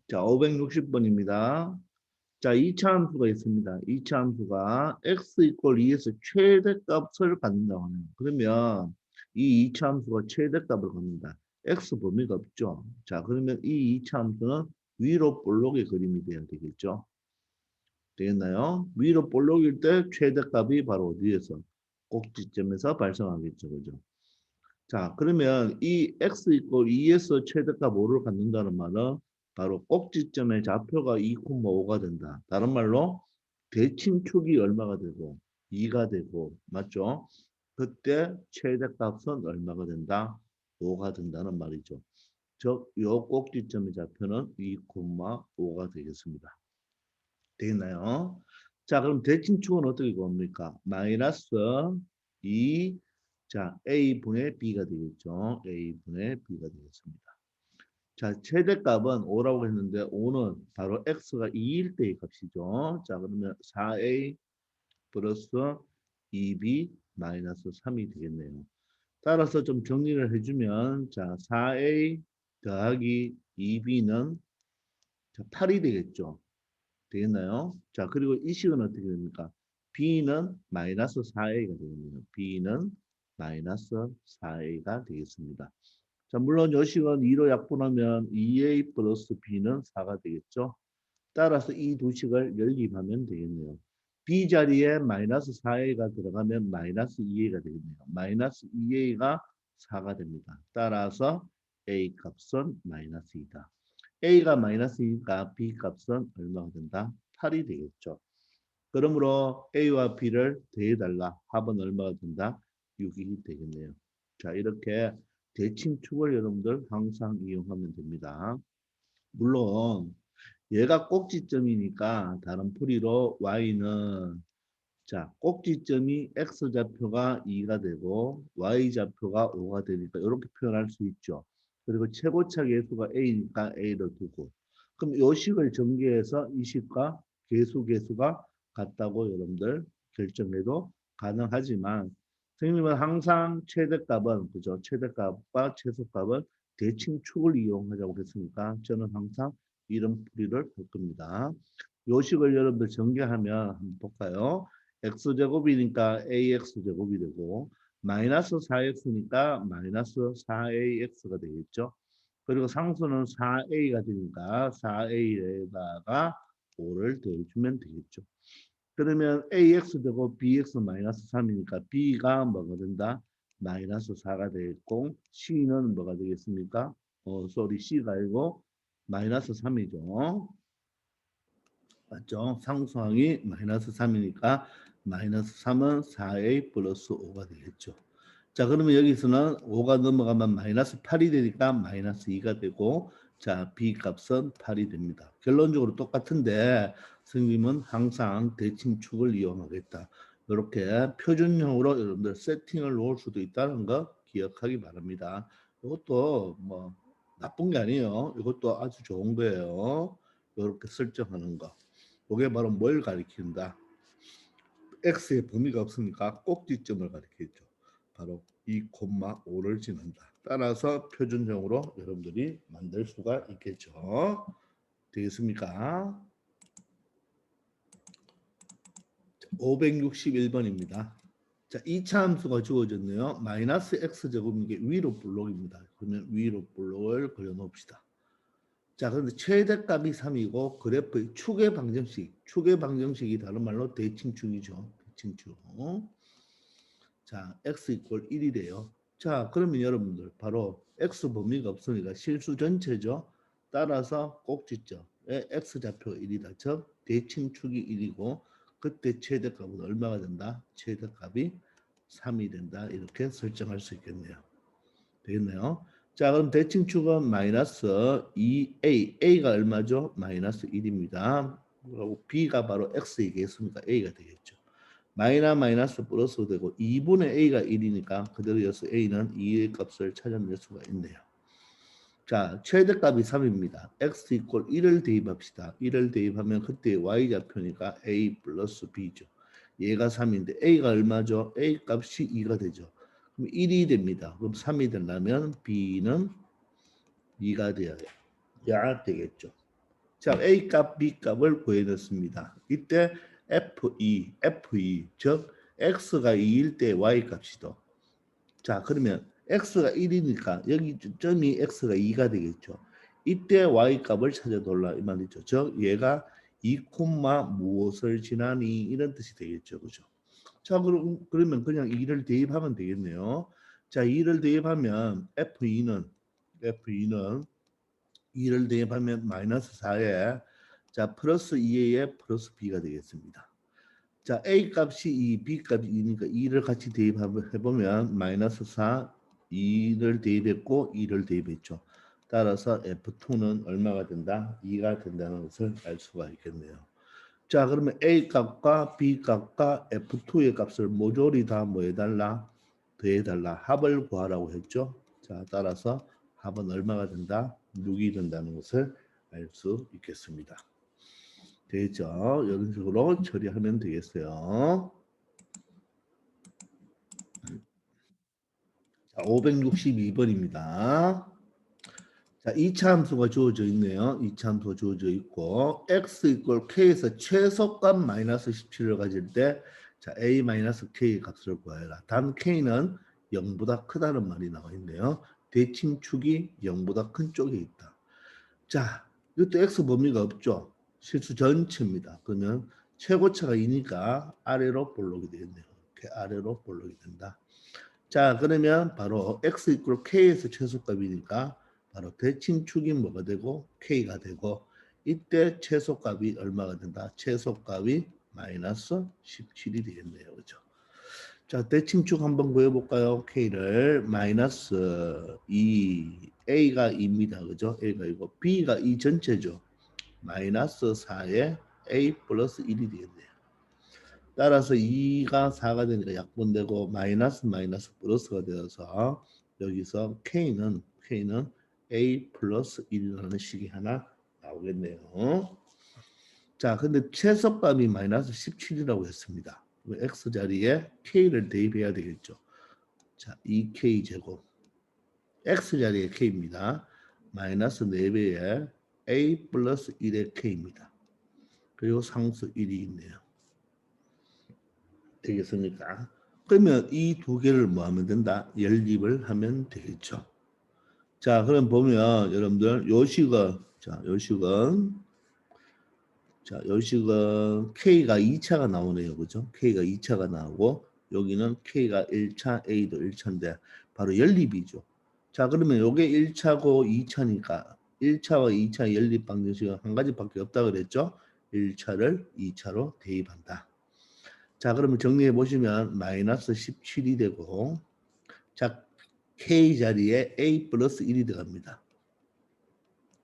자, 560번입니다. 자, 2차 함수가 있습니다. 2차 함수가 x 이퀄 2에서 최대값을 갖는다고 하네요. 그러면 이 2차 함수가 최대값을 갖는다. x 범위가 없죠. 자, 그러면 이 2차 함수는 위로 볼록의 그림이 돼야 되겠죠. 되겠나요? 위로 볼록일 때 최대값이 바로 어디에서? 꼭지점에서 발생하겠죠. 그죠? 자, 그러면 이 x 이퀄 2에서 최대값 5를 갖는다는 말은 바로 꼭지점의 좌표가 2,5가 된다. 다른 말로 대칭축이 얼마가 되고 2가 되고 맞죠? 그때 최대값은 얼마가 된다? 5가 된다는 말이죠. 즉, 요 꼭지점의 좌표는 2,5가 되겠습니다. 되겠나요? 자, 그럼 대칭축은 어떻게 구합니까? 마이너스 2, 자, A분의 B가 되겠죠. A분의 B가 되겠습니다. 자, 최대값은 5라고 했는데 5는 바로 X가 2일 때의 값이죠. 자, 그러면 4A 플러스 2B 마이너스 3이 되겠네요. 따라서 좀 정리를 해주면 자, 4A 더하기 2B는 8이 되겠죠. 되겠나요? 자, 그리고 이 식은 어떻게 됩니까? B는 마이너스 4A가 되겠네요. B는 마이너스 4A가 되겠습니다. 자, 물론 이 식은 2로 약분하면 2A 플러스 B는 4가 되겠죠. 따라서 이 두 식을 연립하면 되겠네요. B 자리에 마이너스 4A가 들어가면 마이너스 2A가 되겠네요. 마이너스 2A가 4가 됩니다. 따라서 A 값은 마이너스 2다. A가 마이너스니까 B 값은 얼마가 된다? 8이 되겠죠. 그러므로 A와 B를 더해달라. 합은 얼마가 된다? 6이 되겠네요. 자, 이렇게 대칭축을 여러분들 항상 이용하면 됩니다. 물론 얘가 꼭지점이니까 다른 풀이로 Y는 자, 꼭지점이 X좌표가 2가 되고 Y좌표가 5가 되니까 이렇게 표현할 수 있죠. 그리고 최고차 계수가 A니까 A를 두고 그럼 이 식을 전개해서 이 식과 계수가 같다고 여러분들 결정해도 가능하지만 선생님은 항상 최대값은 그죠? 최대값과 최소값은 대칭축을 이용하자고 했으니까 저는 항상 이런 풀이를 할 겁니다. 요 식을 여러분들 전개하면 한번 볼까요? x제곱이니까 ax제곱이 되고 마이너스 4x니까 마이너스 4ax가 되겠죠. 그리고 상수는 4a가 되니까 4a에다가 5를 더해주면 되겠죠. 그러면 ax제곱 bx 마이너스 3이니까 b가 뭐가 된다? 마이너스 4가 되겠고 c는 뭐가 되겠습니까? c가 아니고 마이너스 3이죠. 맞죠? 상수항이 마이너스 3이니까 마이너스 3은 4a 플러스 5가 되겠죠. 자, 그러면 여기서는 5가 넘어가면 마이너스 8이 되니까 마이너스 2가 되고 자, b 값은 8이 됩니다. 결론적으로 똑같은데 선생님은 항상 대칭축을 이용하겠다. 이렇게 표준형으로 여러분들 세팅을 놓을 수도 있다는 거 기억하기 바랍니다. 이것도 뭐 나쁜 게 아니에요. 이것도 아주 좋은 거예요. 이렇게 설정하는 거. 이게 바로 뭘 가리킨다? x의 범위가 없으니까 꼭지점을 가리키죠. 바로 2,5를 지는다. 따라서 표준형으로 여러분들이 만들 수가 있겠죠. 되겠습니까? 561번입니다. 자, 2차 함수가 주어졌네요. 마이너스 x제곱 이게 위로 볼록입니다. 그러면 위로 볼록을 그려놓읍시다. 자, 그런데 최대값이 3이고 그래프의 축의 방정식이 다른 말로 대칭축이죠. 대칭축. 자, x 이퀄 1이래요. 자, 그러면 여러분들 바로 x 범위가 없으니까 실수 전체죠. 따라서 꼭지점에 x 좌표 1이다. 즉 대칭축이 1이고 그때 최대값은 얼마가 된다? 최대값이 3이 된다. 이렇게 설정할 수 있겠네요. 되겠네요. 자, 그럼 대칭축은 마이너스 2a, a가 얼마죠? 마이너스 1입니다. 그리고 b가 바로 x이겠습니까? a가 되겠죠. 마이너스 플러스 되고 2분의 a가 1이니까 그대로 여기서 a는 2의 값을 찾아낼 수가 있네요. 자, 최대값이 3입니다. x 이퀄 1을 대입합시다. 1을 대입하면 그때 y좌표니까 a 플러스 b죠. 얘가 3인데 a가 얼마죠? a 값이 2가 되죠. 그럼 1이 됩니다. 그럼 3이 되려면 b는 2가 되어야 되겠죠. 자, A 값, B 값을 구해냈습니다. 이때 F2, 즉 X가 2일 때 Y 값이죠. 자, 그러면 X가 1이니까 여기 점이 X가 2가 되겠죠. 이때 Y 값을 찾아달라 이 말이죠. 즉 얘가 2, 무엇을 지나니 이런 뜻이 되겠죠. 그죠? 자, 그러면 그냥 2를 대입하면 되겠네요. 자, 2를 대입하면 F2는 2를 대입하면 마이너스 4에 자 플러스 2에 플러스 b가 되겠습니다. 자 a 값이 2, b 값이 2니까 2를 같이 대입해보면 마이너스 4, 2를 대입했고 2를 대입했죠. 따라서 F2는 얼마가 된다? 2가 된다는 것을 알 수가 있겠네요. 자 그러면 a 값과 b 값과 F2의 값을 모조리 다 뭐 해달라? 더해달라. 합을 구하라고 했죠. 자 따라서 합은 얼마가 된다? 6이 된다는 것을 알 수 있겠습니다. 되죠? 이런 식으로 처리하면 되겠어요. 자, 562번입니다. 자, 2차 함수가 주어져 있네요. 2차 함수가 주어져 있고 x 이퀄 k에서 최소값 마이너스 17을 가질 때 자, a 마이너스 k의 값을 구해라. 단 k는 0보다 크다는 말이 나와 있네요. 대칭축이 0보다 큰 쪽에 있다. 자, 이것도 x 범위가 없죠. 실수 전체입니다. 그러면 최고차가 2니까 아래로 볼록이 되겠네요. 이렇게 아래로 볼록이 된다. 자, 그러면 바로 x 이퀄 k에서 최소값이니까 바로 대칭축이 뭐가 되고 k가 되고 이때 최소값이 얼마가 된다? 최소값이 마이너스 17이 되겠네요. 그죠? 자, 대칭축 한번 구해볼까요? K를 마이너스 2, A가 2입니다. 그죠? A가 이고 B가 2 전체죠. 마이너스 4에 A 플러스 1이 되겠네요. 따라서 2가 4가 되니까 약분되고 마이너스 플러스가 되어서 여기서 K는 A 플러스 1이라는 식이 하나 나오겠네요. 자, 근데 최소값이 마이너스 17이라고 했습니다. X 자리에 K를 대입해야 되겠죠. 자, 2K 제곱. X 자리에 K입니다. 마이너스 4배에 A 플러스 1의 K입니다. 그리고 상수 1이 있네요. 되겠습니까? 그러면 이 두 개를 뭐 하면 된다? 연립을 하면 되겠죠. 자, 그럼 보면 여러분들 요식은 K가 2차가 나오네요. 그죠? K가 2차가 나오고 여기는 K가 1차, A도 1차인데 바로 연립이죠. 자, 그러면 요게 1차고 2차니까 1차와 2차 연립 방정식은 한 가지밖에 없다 그랬죠? 1차를 2차로 대입한다. 자, 그러면 정리해 보시면 마이너스 17이 되고 자, K 자리에 A 플러스 1이 들어갑니다.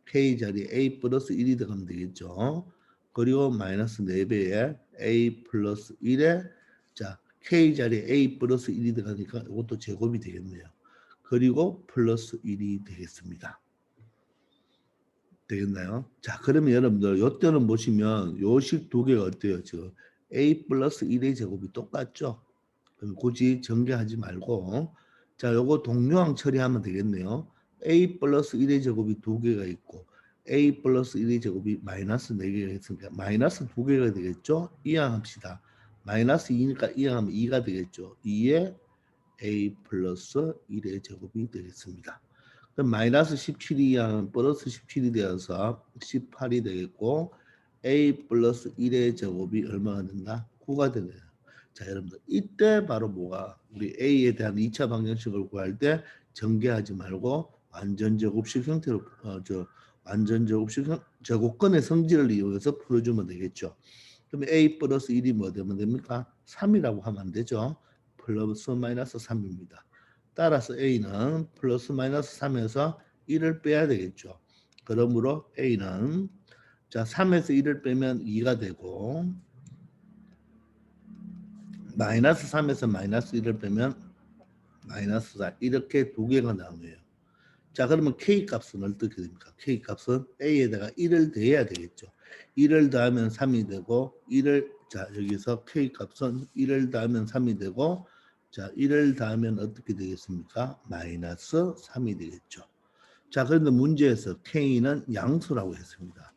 K 자리에 A 플러스 1이 들어가면 되겠죠. 그리고 마이너스 4배에 A 플러스 1에 자 K 자리에 A 플러스 1이 들어가니까 이것도 제곱이 되겠네요. 그리고 플러스 1이 되겠습니다. 되겠나요? 자 그러면 여러분들 이때는 보시면 요식 두 개가 어때요? 지금 A 플러스 1의 제곱이 똑같죠? 그럼 굳이 전개하지 말고 자 요거 동료항 처리하면 되겠네요. A 플러스 1의 제곱이 두 개가 있고 A 플러스 1의 제곱이 마이너스 4개가 있으니까 마이너스 2개가 되겠죠? 이항합시다. 마이너스 2니까 이항하면 2가 되겠죠. 2에 A 플러스 1의 제곱이 되겠습니다. 그럼 마이너스 17이 이항은 플러스 17이 되어서 18이 되겠고 A 플러스 1의 제곱이 얼마가 된다? 9가 되네요. 자 여러분들 이때 바로 뭐가 우리 A에 대한 2차 방정식을 구할 때 전개하지 말고 완전 제곱식 형태로 완전 제곱식 제곱근의 성질을 이용해서 풀어주면 되겠죠. 그러면 A 플러스 1이 뭐 되면 됩니까? 3이라고 하면 안 되죠. 플러스 마이너스 3입니다. 따라서 A는 플러스 마이너스 3에서 1을 빼야 되겠죠. 그러므로 A는 자 3에서 1을 빼면 2가 되고 마이너스 3에서 마이너스 1을 빼면 마이너스 4 이렇게 두 개가 나오네요. 자 그러면 K 값은 어떻게 됩니까? K 값은 A에다가 1을 더해야 되겠죠. 1을 더하면 3이 되고 1을 자 여기서 K 값은 1을 더하면 3이 되고 자 1을 더하면 어떻게 되겠습니까? 마이너스 3이 되겠죠. 자 그런데 문제에서 K는 양수라고 했습니다.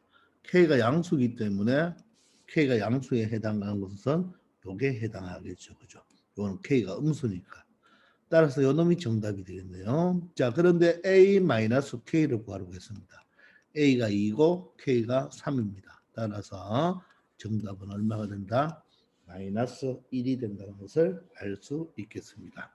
K가 양수이기 때문에 K가 양수에 해당하는 것은 요게 해당하겠죠. 그죠? 요거는 K가 음수니까. 따라서 요 놈이 정답이 되겠네요. 자, 그런데 A-K를 구하라고 했습니다. A가 2고 K가 3입니다. 따라서 정답은 얼마가 된다? 마이너스 1이 된다는 것을 알 수 있겠습니다.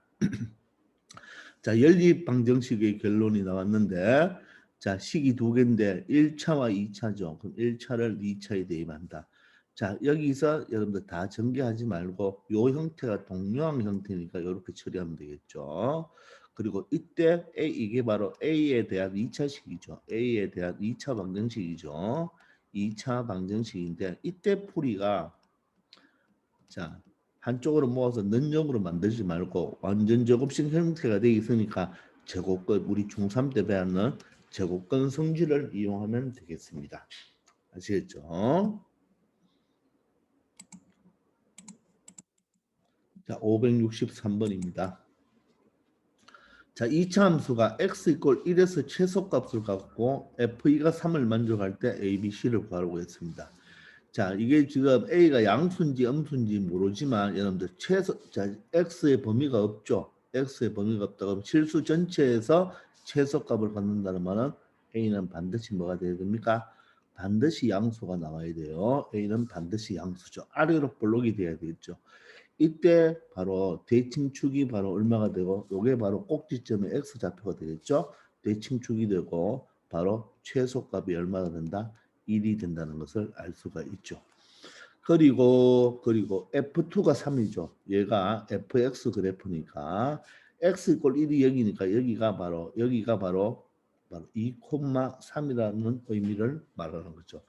자, 연립 방정식의 결론이 나왔는데, 자, 식이 두 개인데 1차와 2차죠. 그럼 1차를 2차에 대입한다. 자, 여기서 여러분들 다 전개하지 말고 요 형태가 동요한 형태니까 이렇게 처리하면 되겠죠. 그리고 이때 이게 바로 A에 대한 2차식이죠. A에 대한 2차 방정식이죠. 2차 방정식인데 이때 풀이가 자, 한쪽으로 모아서 는형으로 만들지 말고 완전 제곱식 형태가 되어 있으니까 제곱근 우리 중3 때 배웠는 제곱근 성질을 이용하면 되겠습니다. 아시겠죠? 자, 563번입니다. 자, 2차 함수가 x 이퀄 1에서 최소값을 갖고 f2가 3을 만족할 때 a, b, c를 구하라고 했습니다. 자, 이게 지금 A가 양수인지 음수인지 모르지만 여러분들 자, X의 범위가 없죠. X의 범위가 없다 그러면 실수 전체에서 최소값을 갖는다는 말은 A는 반드시 뭐가 돼야 됩니까? 반드시 양수가 나와야 돼요. A는 반드시 양수죠. 아래로 볼록이 돼야 되겠죠. 이때 바로 대칭축이 바로 얼마가 되고 요게 바로 꼭지점의 X좌표가 되겠죠. 대칭축이 되고 바로 최소값이 얼마가 된다? 1이 된다는 것을 알 수가 있죠. 그리고 F2가 3이죠. 얘가 FX 그래프니까 X 이퀄 1이 여기니까 여기가 바로 2,3이라는 의미를 말하는 거죠.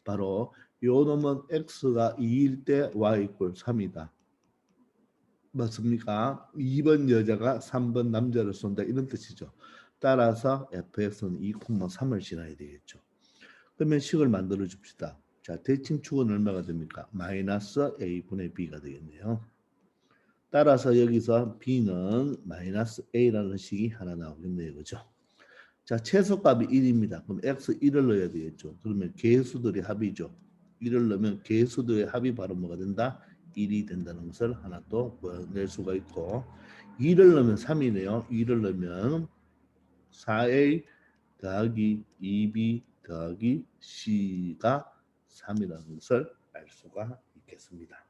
바로 요 놈은 X가 2일 때 Y 이퀄 3이다. 맞습니까? 2번 여자가 3번 남자를 쏜다 이런 뜻이죠. 따라서 FX는 2,3을 지나야 되겠죠. 그러면 식을 만들어 줍시다. 자, 대칭축은 얼마가 됩니까? 마이너스 a분의 b가 되겠네요. 따라서 여기서 b는 마이너스 a라는 식이 하나 나오겠네요. 그죠? 자, 최소값이 1입니다. 그럼 x 1을 넣어야 되겠죠. 그러면 개수들의 합이죠. 1을 넣으면 개수들의 합이 바로 뭐가 된다? 1이 된다는 것을 하나 또 낼 수가 있고 2를 넣으면 3이네요. 2를 넣으면 4a 더하기 2b 더하기 c가 3이라는 것을 알 수가 있겠습니다.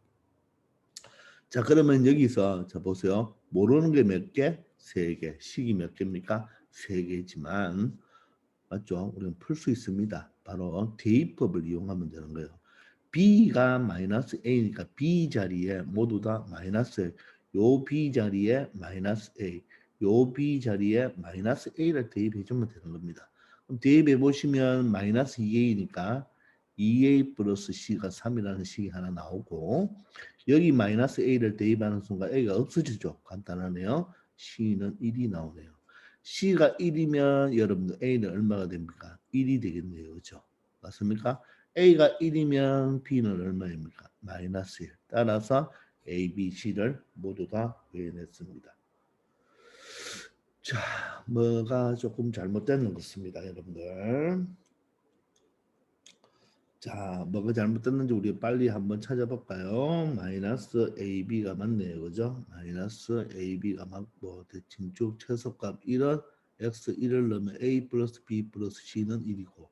자, 그러면 여기서 자 보세요. 모르는 게 몇 개? 3개. 식이 몇 개입니까? 3개지만 맞죠? 우리는 풀 수 있습니다. 바로 대입법을 이용하면 되는 거예요. b가 마이너스 a니까 b 자리에 모두 다 마이너스 요 b 자리에 마이너스 a 요 b 자리에 마이너스 a를 대입해 주면 되는 겁니다. 그럼 대입해 보시면 마이너스 2a니까 2a 플러스 c가 3이라는 식이 하나 나오고 여기 마이너스 a를 대입하는 순간 a가 없어지죠. 간단하네요. c는 1이 나오네요. c가 1이면 여러분들 a는 얼마가 됩니까? 1이 되겠네요. 그렇죠? 맞습니까? a가 1이면 b는 얼마입니까? 마이너스 1. 따라서 a, b, c를 모두 다 구해냈습니다. 자, 뭐가 조금 잘못된 것 같습니다, 여러분들. 자, 뭐가 잘못됐는지 우리 빨리 한번 찾아볼까요? 마이너스 AB가 맞네요. 그죠? 마이너스 AB가 맞고 대칭축 최소값 1은 X 1을 넣으면 A 플러스 B 플러스 C는 1이고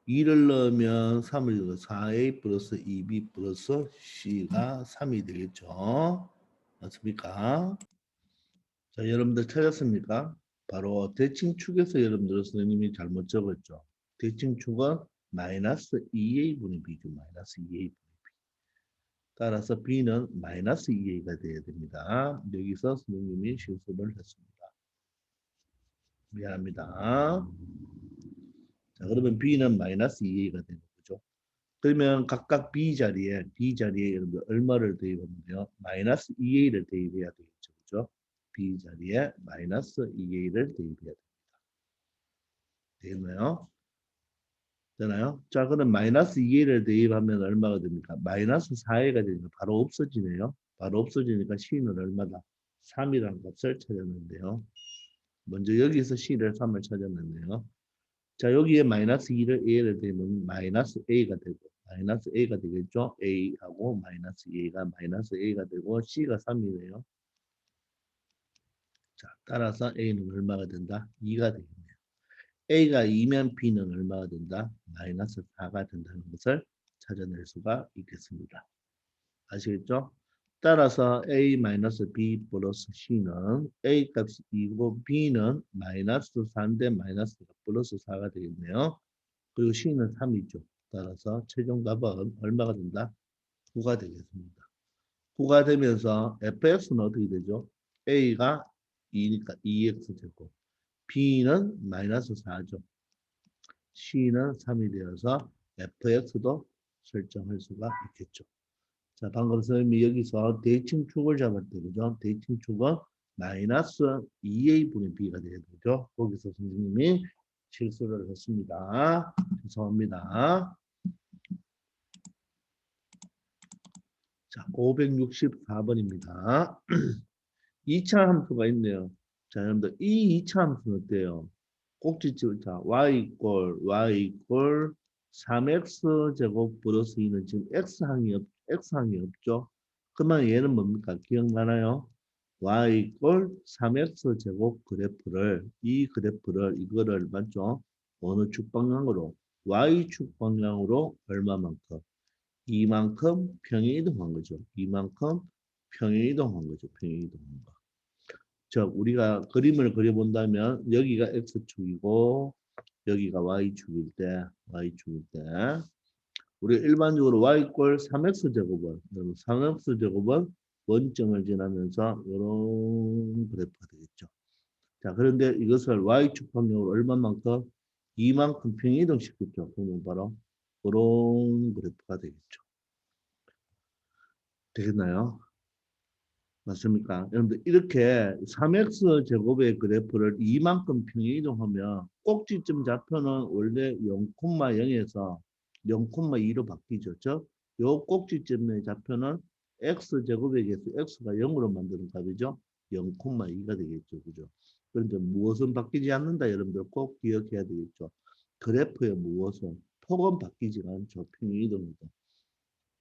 2를 넣으면 3을 넣어 4A 플러스 2B 플러스 C가 3이 되겠죠? 맞습니까? 자, 여러분들 찾았습니까? 바로 대칭축에서 여러분들 선생님이 잘못 적었죠. 대칭축은 마이너스 2a분의 b죠. 마이너스 2a. 따라서 b는 마이너스 2a가 돼야 됩니다. 여기서 선생님이 실수를 했습니다. 미안합니다. 자, 그러면 b는 마이너스 2a가 되는 거죠. 그러면 각각 b 자리에 여러분들 얼마를 대입하면 돼요? 마이너스 2a를 대입해야 되겠죠. 그죠? b 자리에 마이너스 2a를 대입해야 됩니다. 되겠나요? 되나요? 자, 그럼 마이너스 2a를 대입하면 얼마가 됩니까? 마이너스 4a가 되니까 바로 없어지네요. 바로 없어지니까 c는 얼마다? 3이라는 값을 찾았는데요. 먼저 여기서 c를 3을 찾았는데요. 자, 여기에 마이너스 2를 a를 대면 마이너스 a가 되고 마이너스 a가 되겠죠. a하고 마이너스 2가 마이너스 a가 되고 c가 3이네요. 자, 따라서 a는 얼마가 된다? 2가 되겠네요. a가 2면 b는 얼마가 된다? 마이너스 4가 된다는 것을 찾아낼 수가 있겠습니다. 아시겠죠? 따라서 a-b 플러스 c는 a 값이 2고 b는 마이너스 4인데 마이너스가 플러스 4가 되겠네요. 그리고 c는 3이죠. 따라서 최종 답은 얼마가 된다? 9가 되겠습니다. 9가 되면서 fx는 어떻게 되죠? a가 2니까 2x제곱, b는 마이너스 4죠. c는 3이 되어서 fx도 설정할 수가 있겠죠. 자, 방금 선생님이 여기서 대칭축을 잡았대, 그죠? 대칭축은 마이너스 2a분의 b가 되게 되죠. 거기서 선생님이 실수를 했습니다. 죄송합니다. 자, 564번입니다. 2차 함수가 있네요. 자, 여러분들 이 2차 함수는 어때요? 꼭지점, 자, y 이퀄 3x 제곱 플러스 2는 지금 x항이 없죠? 그러면 얘는 뭡니까? 기억나나요? y 이퀄 3x 제곱 이 그래프를 이거를 맞죠? 어느 축 방향으로? y축 방향으로 얼마만큼? 이만큼 평행 이동한 거죠. 이만큼 평행 이동한 거죠. 평행 이동한 거. 즉 우리가 그림을 그려본다면 여기가 x축이고 여기가 y축일 때 우리 일반적으로 y 이퀄 3x 제곱은 3x 제곱은 원점을 지나면서 이런 그래프가 되겠죠. 자, 그런데 이것을 y축 방향으로 얼마만큼? 이만큼 평행 이동시켰죠. 그러면 바로 이런 그래프가 되겠죠. 되겠나요? 맞습니까? 여러분들 이렇게 3x 제곱의 그래프를 이만큼 평행 이동하면 꼭지점 좌표는 원래 0,0에서 0,2로 바뀌죠. 즉, 요 꼭지점의 좌표는 x 제곱의 개수 x가 0으로 만드는 값이죠. 0,2가 되겠죠. 그죠? 그런데 무엇은 바뀌지 않는다. 여러분들 꼭 기억해야 되겠죠. 그래프의 무엇은 폭은 바뀌지 않죠. 평행 이동이다.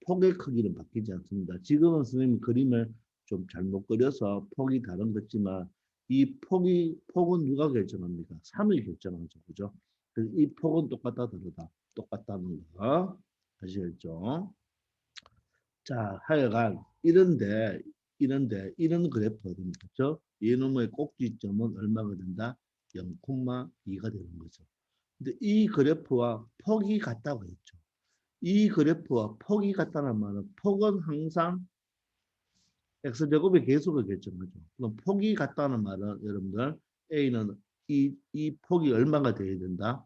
폭의 크기는 바뀌지 않습니다. 지금은 선생님 그림을 좀 잘못 그려서 폭이 다른 거지만 이 폭은 누가 결정합니까? 3이 결정하죠. 그죠? 그래서 이 폭은 똑같다 다르다. 똑같다는 거 아시겠죠? 자, 하여간 이런 그래프가 됩니다. 그죠? 이놈의 꼭지점은 얼마가 된다? 0,2가 되는 거죠. 근데 이 그래프와 폭이 같다고 했죠. 이 그래프와 폭이 같다는 말은 폭은 항상 x제곱의 개수가 결정하죠. 그럼 폭이 같다는 말은 여러분들 a는 이 폭이 얼마가 되어야 된다?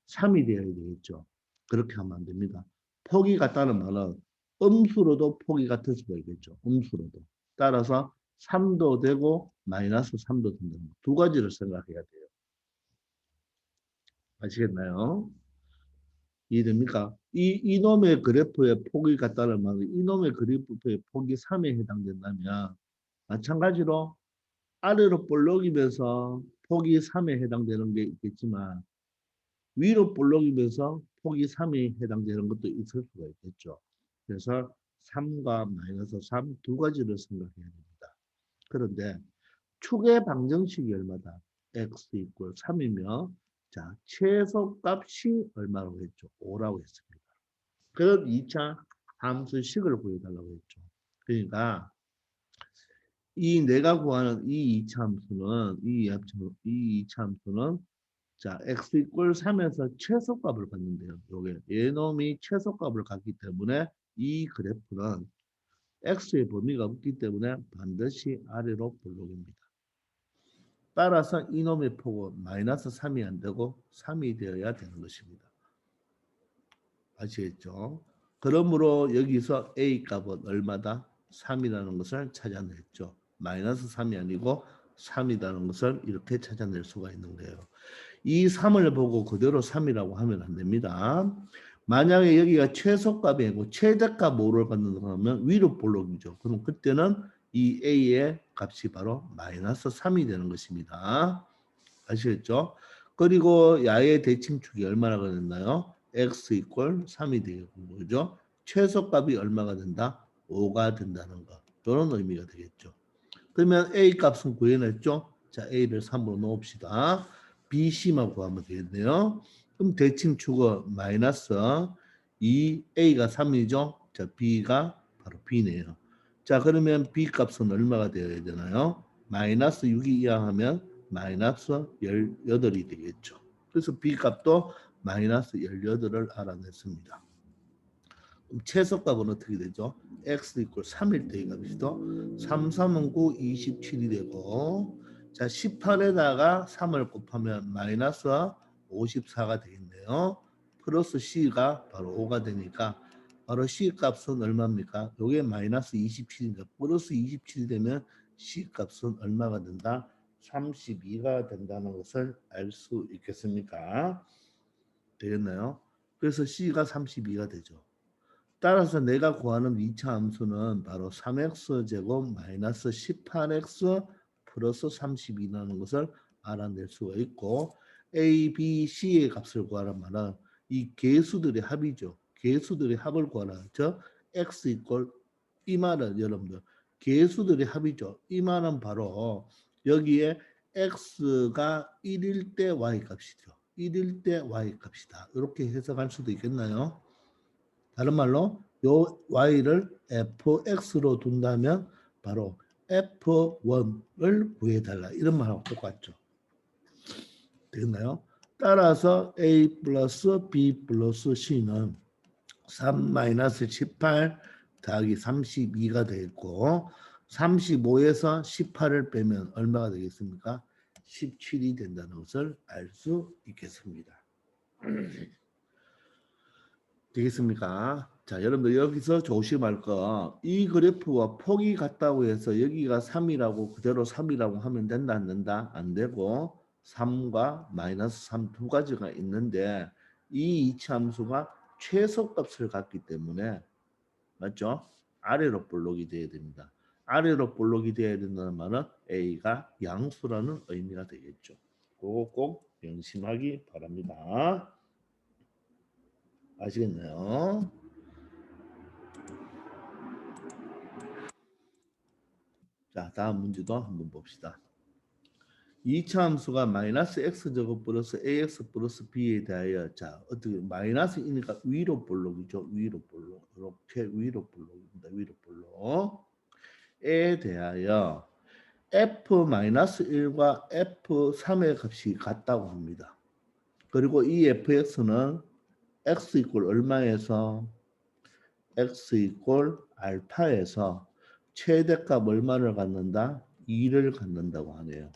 3이 되어야 되겠죠. 그렇게 하면 안 됩니다. 폭이 같다는 말은 음수로도 폭이 같을 수가 있겠죠. 음수로도. 따라서 3도 되고 마이너스 3도 된다는 두 가지를 생각해야 돼요. 아시겠나요? 이해됩니까? 이놈의 그래프의 폭이 같다는 말은 이놈의 그래프의 폭이 3에 해당된다면 마찬가지로 아래로 볼록이면서 폭이 3에 해당되는 게 있겠지만 위로 볼록이면서 폭이 3에 해당되는 것도 있을 수가 있겠죠. 그래서 3과 마이너스 3 두 가지를 생각해야 됩니다. 그런데 축의 방정식이 얼마다? x 이퀄 3이면 자, 최소값이 얼마라고 했죠? 5라고 했습니다. 그런 2차 함수식을 구해달라고 했죠. 그러니까 이 내가 구하는 이 2차 함수는 이 2차 함수는 자, x 이퀄 3에서 최소값을 받는데요. 요게 얘놈이 최소값을 갖기 때문에 이 그래프는 x의 범위가 없기 때문에 반드시 아래로 볼록입니다. 따라서 이놈의 폭은 마이너스 3이 안 되고 3이 되어야 되는 것입니다. 아시겠죠? 그러므로 여기서 A 값은 얼마다? 3이라는 것을 찾아냈죠. 마이너스 3이 아니고 3이라는 것을 이렇게 찾아낼 수가 있는 거예요. 이 3을 보고 그대로 3이라고 하면 안 됩니다. 만약에 여기가 최소값이고 최대값 5를 갖는다면 위로 볼록이죠. 그럼 그때는 이 A의 값이 바로 마이너스 3이 되는 것입니다. 아시겠죠? 그리고 야의 대칭축이 얼마나 됐나요? x 이퀄 3이 되겠고 뭐죠? 최소값이 얼마가 된다? 5가 된다는 거. 이런 의미가 되겠죠. 그러면 a 값은 구해냈죠? 자, a를 3으로 넣읍시다. b, c만 구하면 되겠네요. 그럼 대칭축은 마이너스 2a가 3이죠? 자, b가 바로 b네요. 자, 그러면 b 값은 얼마가 되어야 되나요? 마이너스 6이 이항하면 마이너스 18이 되겠죠. 그래서 b 값도 마이너스 18을 알아냈습니다. 그럼 최소값은 어떻게 되죠? x 이퀄 3일 때 이 값이죠. 3, 3은 9, 27이 되고 자 18에다가 3을 곱하면 마이너스 54가 되겠네요. 플러스 c가 바로 5가 되니까 바로 c 값은 얼마입니까? 이게 마이너스 27이니까 플러스 27이 되면 c 값은 얼마가 된다? 32가 된다는 것을 알 수 있겠습니까? 되겠나요? 그래서 c가 32가 되죠. 따라서 내가 구하는 2차 함수는 바로 3x 제곱 마이너스 18x 플러스 32라는 것을 알아낼 수가 있고 a, b, c의 값을 구하란 말은 이 개수들의 합이죠. 개수들의 합을 구하라. 저 x 이퀄 이 말은 여러분들 개수들의 합이죠. 이 말은 바로 여기에 x가 1일 때 y 값이죠. 1일 때 y 값이다. 이렇게 해석할 수도 있겠나요? 다른 말로 요 y를 fx로 둔다면 바로 f1을 구해달라. 이런 말하고 똑같죠. 되겠나요? 따라서 a 플러스 b 플러스 c는 3 마이너스 18 더하기 32가 되겠고 35에서 18을 빼면 얼마가 되겠습니까? 17이 된다는 것을 알 수 있겠습니다. 되겠습니까? 자, 여러분들 여기서 조심할 거. 이 그래프와 폭이 같다고 해서 여기가 3이라고 그대로 3이라고 하면 된다 안 된다? 안 되고 3과 마이너스 3 두 가지가 있는데 이 이차함수가 최소값을 갖기 때문에 맞죠? 아래로 볼록이 돼야 됩니다. 아래로 볼록이 돼야 된다는 말은 A가 양수라는 의미가 되겠죠. 그거 꼭 명심하기 바랍니다. 아시겠나요? 자, 다음 문제도 한번 봅시다. 2차 함수가 마이너스 x제곱 플러스 ax 플러스 b에 대하여 자 어떻게 마이너스이니까 위로 볼록이죠. 위로 볼록 이렇게 위로 볼록입니다. 위로 볼록에 대하여 f-1과 f3의 값이 같다고 합니다. 그리고 이 fx는 x 이퀄 얼마에서 x 이퀄 알파에서 최대값 얼마를 갖는다? 2를 갖는다고 하네요.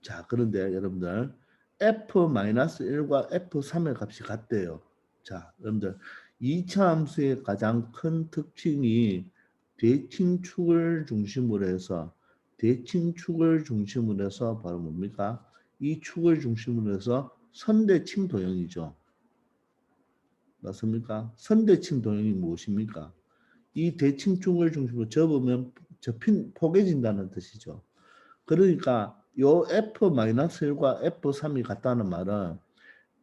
자, 그런데 여러분들 f-1과 f3의 값이 같대요. 자, 여러분들 2차 함수의 가장 큰 특징이 대칭축을 중심으로 해서 바로 뭡니까? 이 축을 중심으로 해서 선대칭 도형이죠. 맞습니까? 선대칭 도형이 무엇입니까? 이 대칭축을 중심으로 접으면 포개진다는 뜻이죠. 그러니까 요 f-1과 f3이 같다는 말은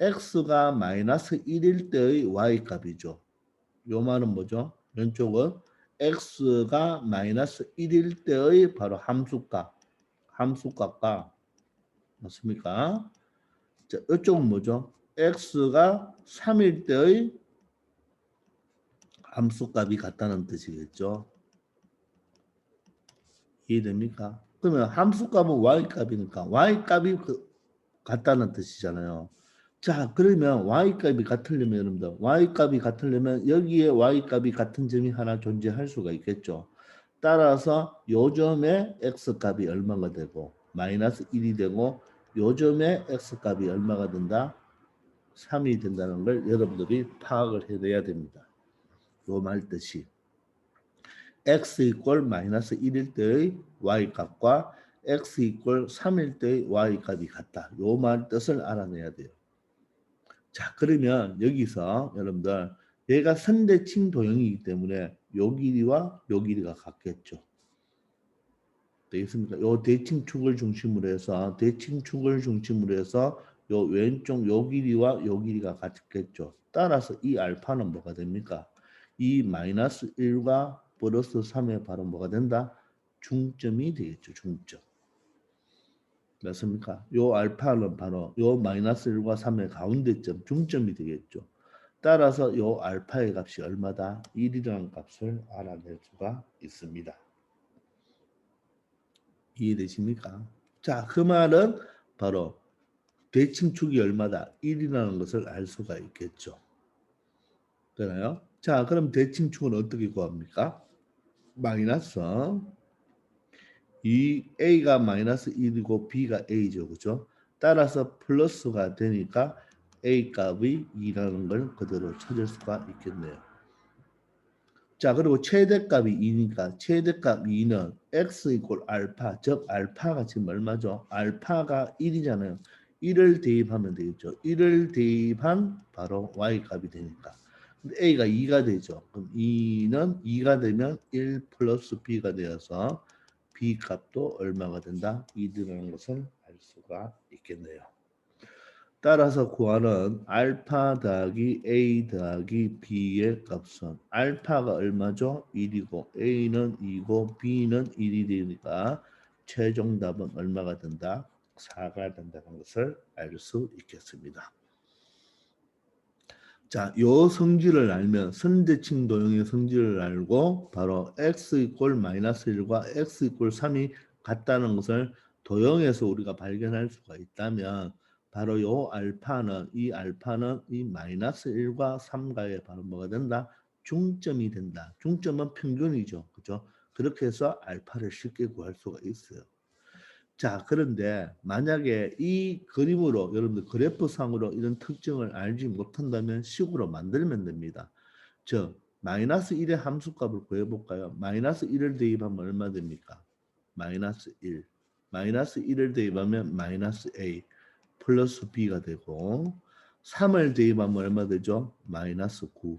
x가 마이너스 1일 때의 y 값이죠. 요 말은 뭐죠? 왼쪽은 x가 마이너스 1일 때의 바로 함수값과 맞습니까? 자, 이쪽은 뭐죠? x가 3일 때의 함수값이 같다는 뜻이겠죠. 이해됩니까? 그러면 함수값은 y값이니까 y값이 같다는 뜻이잖아요. 자, 그러면 y값이 같으려면 여러분들 y값이 같으려면 여기에 y값이 같은 점이 하나 존재할 수가 있겠죠. 따라서 요점에 x값이 얼마가 되고 마이너스 1이 되고 요점에 x값이 얼마가 된다? 3이 된다는 걸 여러분들이 파악을 해내야 됩니다. 요 말 뜻이 x 이퀄 마이너스 1일 때의 y값과 x 이퀄 3일 때의 y값이 같다. 요 말 뜻을 알아내야 돼요. 자, 그러면 여기서 여러분들 얘가 선대칭 도형이기 때문에 요 길이와 요 길이가 같겠죠. 되겠습니까? 요 대칭축을 중심으로 해서 요 왼쪽 요 길이와 요 길이가 같겠죠. 따라서 이 알파는 뭐가 됩니까? 이 마이너스 1과 플러스 3의 바로 뭐가 된다? 중점이 되겠죠. 중점. 맞습니까? 요 알파는 바로 요 마이너스 1과 3의 가운데점 중점이 되겠죠. 따라서 요 알파의 값이 얼마다? 1이라는 값을 알아낼 수가 있습니다. 이해되십니까? 자, 그 말은 바로 대칭축이 얼마다? 1이라는 것을 알 수가 있겠죠. 되나요? 자, 그럼 대칭축은 어떻게 구합니까? 마이너스 이 A가 마이너스 1이고 B가 A죠. 그죠? 따라서 플러스가 되니까 A 값이 2라는 걸 그대로 찾을 수가 있겠네요. 자, 그리고 최대값이 2니까 최대값 2는 x 이꼴 알파, 즉 알파가 지금 얼마죠? 알파가 1이잖아요. 1을 대입하면 되겠죠. 1을 대입한 바로 y 값이 되니까. 근데 a가 2가 되죠. 그럼 2는 2가 되면 1 플러스 b가 되어서 b 값도 얼마가 된다? 2라는 것을 알 수가 있겠네요. 따라서 구하는 알파 더하기 a 더하기 b의 값은 알파가 얼마죠? 1이고 a는 2고 b는 1이 되니까 최종 답은 얼마가 된다? 4가 된다는 것을 알 수 있겠습니다. 자, 요 성질을 알면 선대칭 도형의 성질을 알고 바로 x 이꼴 마이너스 1과 x 이꼴 3이 같다는 것을 도형에서 우리가 발견할 수가 있다면 바로 요 알파는 이 마이너스 1과 3가의 바로 뭐가 된다? 중점이 된다. 중점은 평균이죠. 그죠? 그렇게 해서 알파를 쉽게 구할 수가 있어요. 자, 그런데 만약에 이 그림으로 여러분들 그래프상으로 이런 특징을 알지 못한다면 식으로 만들면 됩니다. 즉, 마이너스 1의 함수값을 구해볼까요? 마이너스 1을 대입하면 얼마 됩니까? 마이너스 1. 마이너스 1을 대입하면 마이너스 A 플러스 B가 되고 3을 대입하면 얼마 되죠? 마이너스 9.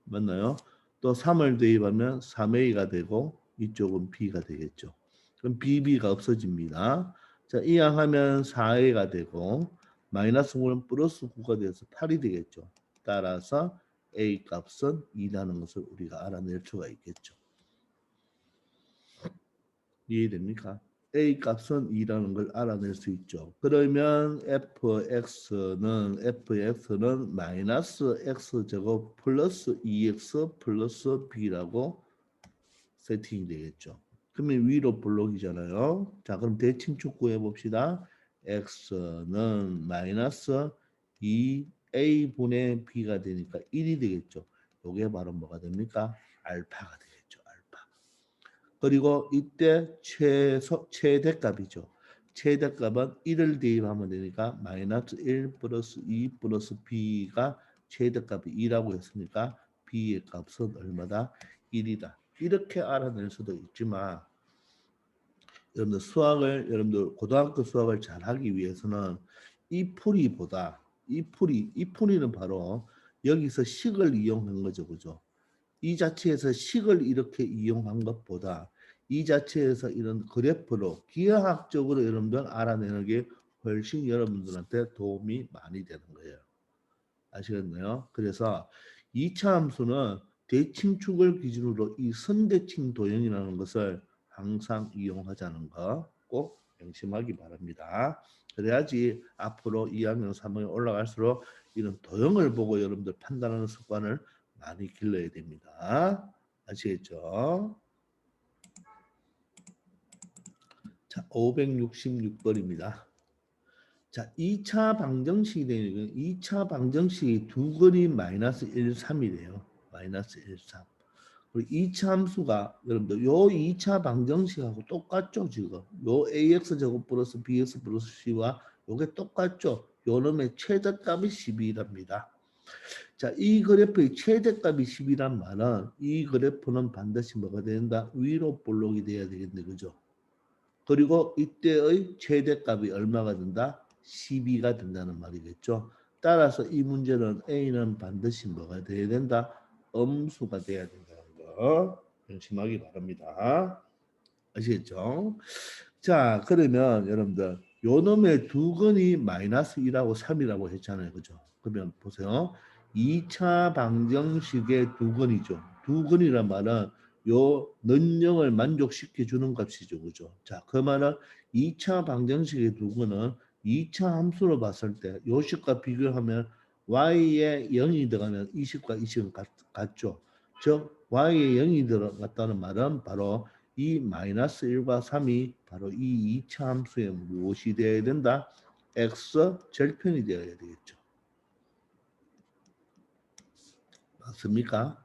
맞나요? 또 3을 대입하면 3A가 되고 이쪽은 B가 되겠죠. 그럼 BB가 없어집니다. 자, 이항하면 4A가 되고 마이너스 9는 플러스 9가 돼서 8이 되겠죠. 따라서 A 값은 2라는 것을 우리가 알아낼 수가 있겠죠. 이해됩니까? A 값은 2라는 걸 알아낼 수 있죠. 그러면 fx는 마이너스 x제곱 플러스 2x 플러스 b라고 세팅이 되겠죠. 그러면 위로 블록이잖아요. 자, 그럼 대칭축 구해 봅시다. x는 마이너스 2a분의 b가 되니까 1이 되겠죠. 이게 바로 뭐가 됩니까? 알파가 되겠죠. 알파. 그리고 이때 최대값이죠. 최대값은 1을 대입하면 되니까 마이너스 1 플러스 2 플러스 b가 최대값이 2라고 했으니까 b의 값은 얼마다? 1이다. 이렇게 알아낼 수도 있지만 여러분들 고등학교 수학을 잘 하기 위해서는 이 풀이는 바로 여기서 식을 이용한 거죠. 그죠? 이 자체에서 식을 이렇게 이용한 것보다 이 자체에서 이런 그래프로 기하학적으로 여러분들 알아내는 게 훨씬 여러분들한테 도움이 많이 되는 거예요. 아시겠나요? 그래서 2차 함수는 대칭축을 기준으로 이 선대칭 도형이라는 것을 항상 이용하자는 거 꼭 명심하기 바랍니다. 그래야지 앞으로 2학년 3학년 올라갈수록 이런 도형을 보고 여러분들 판단하는 습관을 많이 길러야 됩니다. 아시겠죠? 자, 566번입니다. 자, 2차 방정식이 되는 2차 방정식이 두 그림 마이너스 1, 3이래요. 마이너스 1, 3. 그리고 2차 함수가 여러분들 요 2차 방정식하고 똑같죠, 지금. 요 ax 제곱 플러스 bx 플러스 c와 요게 똑같죠. 요 놈의 최대값이 12랍니다. 자, 이 그래프의 최대값이 10이란 말은 이 그래프는 반드시 뭐가 된다? 위로 볼록이 돼야 되겠네, 그죠? 그리고 이때의 최대값이 얼마가 된다? 12가 된다는 말이겠죠. 따라서 이 문제는 A는 반드시 뭐가 돼야 된다? 음수가 돼야 된다는 거 명심하기 바랍니다. 아시겠죠? 자, 그러면 여러분들 요 놈의 두 근이 마이너스 1하고 3이라고 했잖아요. 그죠? 그러면 보세요. 2차 방정식의 두 근이죠. 두 근이란 말은 요 능력을 만족시켜 주는 값이죠. 그죠? 자, 그 말은 2차 방정식의 두 근은 2차 함수로 봤을 때 요 식과 비교하면 y에 0이 들어가면 이 식과 이 식은 같죠. 즉 y에 0이 들어갔다는 말은 바로 이 마이너스 1과 3이 바로 이 2차 함수에 무엇이 되어야 된다? x 절편이 되어야 되겠죠. 맞습니까?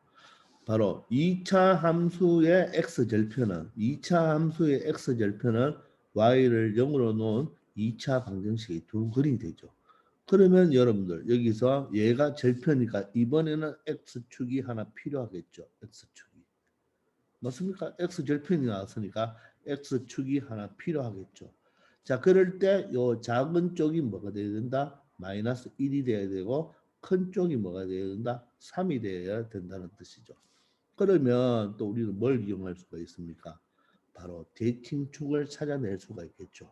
바로 2차 함수의 x절편은 2차 함수의 x절편은 y를 0으로 놓은 2차 방정식의 두 근이 되죠. 그러면 여러분들 여기서 얘가 절편이니까 이번에는 x축이 하나 필요하겠죠. x축이. 맞습니까? x절편이 나왔으니까 x축이 하나 필요하겠죠. 자, 그럴 때 요 작은 쪽이 뭐가 돼야 된다? 마이너스 1이 돼야 되고 큰 쪽이 뭐가 돼야 된다? 3이 돼야 된다는 뜻이죠. 그러면 또 우리는 뭘 이용할 수가 있습니까? 바로 대칭축을 찾아낼 수가 있겠죠.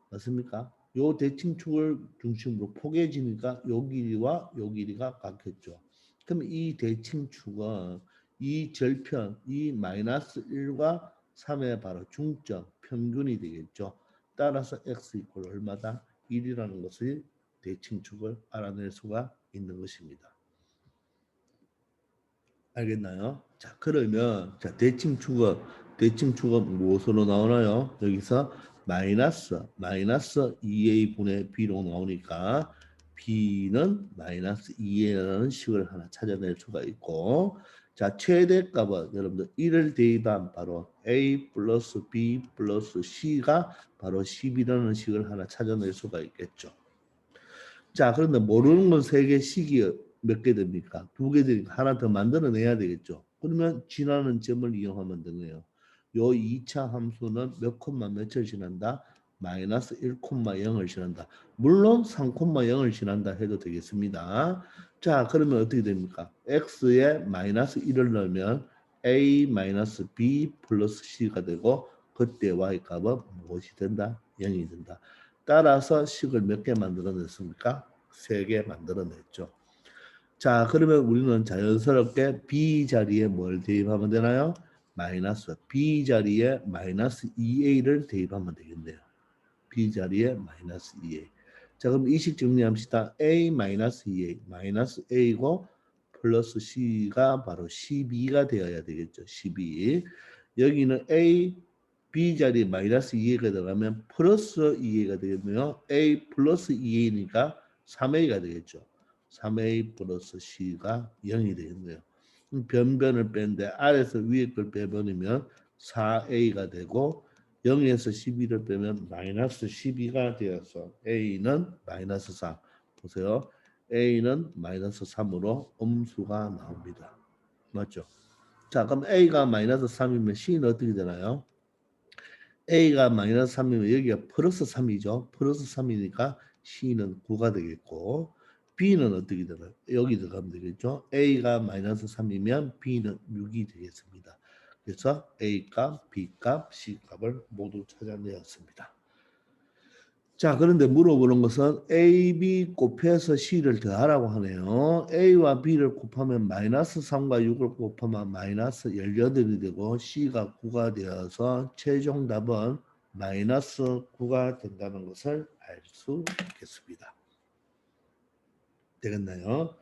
맞습니까? 요 대칭축을 중심으로 포개지니까 요 길이와 요 길이가 같겠죠. 그럼 이 대칭축은 이 절편, 이 마이너스 1과 3의 바로 중점, 평균이 되겠죠. 따라서 x 이퀄 얼마다? 1이라는 것을 대칭축을 알아낼 수가 있는 것입니다. 알겠나요? 자, 그러면 자, 대칭축은 무엇으로 나오나요? 여기서 마이너스 2a분의 b로 나오니까 b는 마이너스 2a라는 식을 하나 찾아낼 수가 있고 자, 최대값은 여러분들 1을 대입한 바로 a 플러스 b 플러스 c가 바로 10이라는 식을 하나 찾아낼 수가 있겠죠. 자, 그런데 모르는 건 세 개, 식이 몇 개 됩니까? 두 개 되니까 하나 더 만들어내야 되겠죠. 그러면 지나는 점을 이용하면 되네요. 요 2차 함수는 몇 콤마 몇을 지난다? 마이너스 1,0을 지난다. 물론 3,0을 지난다 해도 되겠습니다. 자, 그러면 어떻게 됩니까? x에 마이너스 1을 넣으면 a 마이너스 b 플러스 c가 되고 그때 y 값은 무엇이 된다? 0이 된다. 따라서 식을 몇 개 만들어냈습니까? 3개 만들어냈죠. 자, 그러면 우리는 자연스럽게 B 자리에 뭘 대입하면 되나요? 마이너스 B 자리에 마이너스 2A를 대입하면 되겠네요. B 자리에 마이너스 2A. 자, 그럼 이 식 정리합시다. A 마이너스 2A 마이너스 A고 플러스 C가 바로 12가 되어야 되겠죠. 12. 여기는 A B 자리에 마이너스 2a가 들어가면 플러스 2a가 되겠네요. a 플러스 2a니까 3a가 되겠죠. 3a 플러스 c가 0이 되겠네요. 변변을 뺀데 아래에서 위에 걸 빼버리면 4a가 되고 0에서 12를 빼면 마이너스 12가 되어서 a는 마이너스 3. 보세요. a는 마이너스 3으로 음수가 나옵니다. 맞죠? 자, 그럼 a가 마이너스 3이면 c는 어떻게 되나요? A가 마이너스 3이면 여기가 플러스 3이죠. 플러스 3이니까 C는 9가 되겠고 B는 어떻게 되나요? 여기 들어가면 되겠죠. A가 마이너스 3이면 B는 6이 되겠습니다. 그래서 A 값, B 값, C 값을 모두 찾아내었습니다. 자, 그런데 물어보는 것은 A, B 곱해서 C를 더하라고 하네요. A와 B를 곱하면 마이너스 3과 6을 곱하면 마이너스 18이 되고 C가 9가 되어서 최종 답은 마이너스 9가 된다는 것을 알 수 있겠습니다. 되겠나요?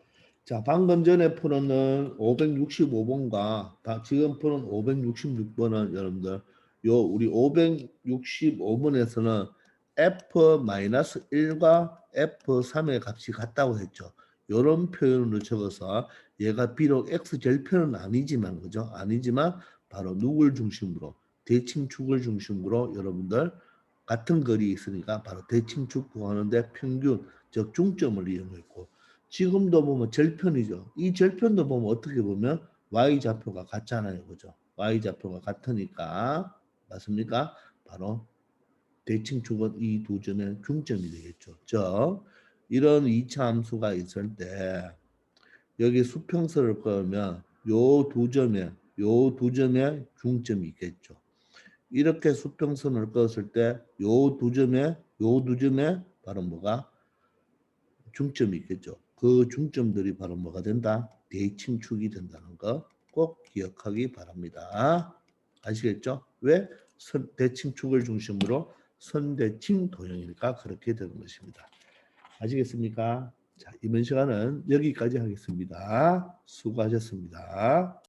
자, 방금 전에 풀어는 565번과 지금 푸는 566번은 여러분들 요 우리 565번에서는 f-1과 f3의 값이 같다고 했죠. 이런 표현으로 적어서 얘가 비록 x절편은 아니지만 그죠? 아니지만 바로 누굴 중심으로 대칭축을 중심으로 여러분들 같은 거리 있으니까 바로 대칭축 구하는데 평균 즉 중점을 이용했고 지금도 보면 절편이죠. 이 절편도 보면 어떻게 보면 y좌표가 같잖아요. 그죠? y좌표가 같으니까 맞습니까? 바로 대칭축은 이 두 점의 중점이 되겠죠. 즉 이런 2차 함수가 있을 때 여기 수평선을 그으면 요 두 점에 중점이 있겠죠. 이렇게 수평선을 그었을 때 요 두 점에 바로 뭐가 중점이 있겠죠. 그 중점들이 바로 뭐가 된다? 대칭축이 된다는 거 꼭 기억하기 바랍니다. 아시겠죠? 왜? 대칭축을 중심으로 선대칭 도형이니까 그렇게 되는 것입니다. 아시겠습니까? 자, 이번 시간은 여기까지 하겠습니다. 수고하셨습니다.